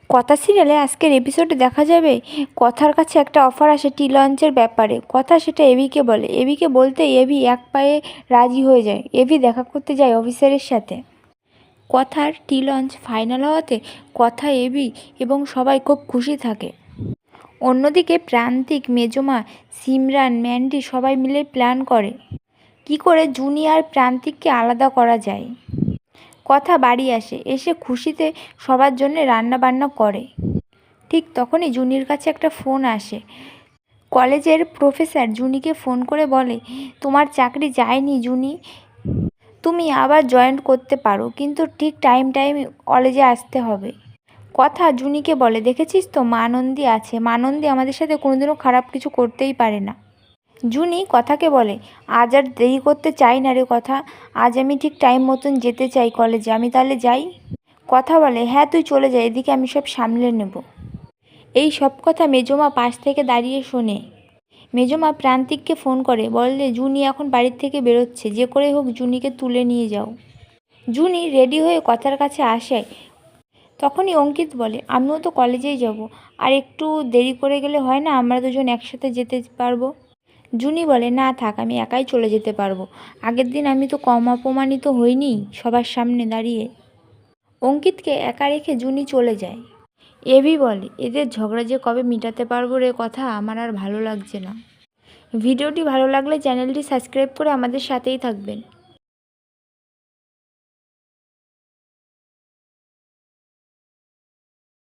কথা সিরিয়ালে আজকের এপিসোডে দেখা যাবে কথার কাছে একটা অফার আসে টি লঞ্চের ব্যাপারে। কথা সেটা এভিকে বলে। এভিকে বলতে এভি এক পায়ে রাজি হয়ে যায়। এভি দেখা করতে যায় অফিসারের সাথে। কথার টি লঞ্চ ফাইনাল হওয়াতে কথা, এভি এবং সবাই খুব খুশি থাকে। অন্যদিকে প্রান্তিক, মেজমা, সিমরান, ম্যান্ডি সবাই মিলে প্ল্যান করে কি করে জুনি আর প্রান্তিককে আলাদা করা যায়। কথা বাড়ি আসে, এসে খুশিতে সবার জন্য রান্না বান্না করে। ঠিক তখনই জুনির কাছে একটা ফোন আসে। কলেজের প্রফেসর জুনিকে ফোন করে বলে, তোমার চাকরি যায়নি জুনি, তুমি আবার জয়েন করতে পারো, কিন্তু ঠিক টাইম কলেজে আসতে হবে। কথা জুনিকে বলে, দেখেছিস তো মা নন্দী আছে, মা নন্দী আমাদের সাথে কোনোদিনও খারাপ কিছু করতেই পারে না। জুনি কথাকে বলে, আজ আর দেরি করতে চাই না রে কথা, আজ আমি ঠিক টাইম মতন যেতে চাই কলেজে, আমি তাহলে যাই। কথা বলে, হ্যাঁ তুই চলে যা, এদিকে আমি সব সামলে নেব। এই সব কথা মেজমা পাশ থেকে দাঁড়িয়ে শোনে। মেজমা প্রান্তিককে ফোন করে, বললে জুনি এখন বাড়ির থেকে বেরোচ্ছে, যে করে হোক জুনিকে তুলে নিয়ে যাও। জুনি রেডি হয়ে কথার কাছে আসে। তখনই অঙ্কিত বলে, আমিও তো কলেজেই যাব, আর একটু দেরি করে গেলে হয় না, আমরা দুজন একসাথে যেতে পারবো। জুনি বলে, না থাক, আমি একাই চলে যেতে পারবো, আগের দিন আমি তো কম অপমানিত হইনি সবার সামনে দাঁড়িয়ে। অঙ্কিতকে একা রেখে জুনি চলে যায়। এভি বলে, এদের ঝগড়া যে কবে মিটাতে পারবো রে কথা, আমার আর ভালো লাগছে না। ভিডিওটি ভালো লাগলে চ্যানেলটি সাবস্ক্রাইব করে আমাদের সাথেই থাকবেন।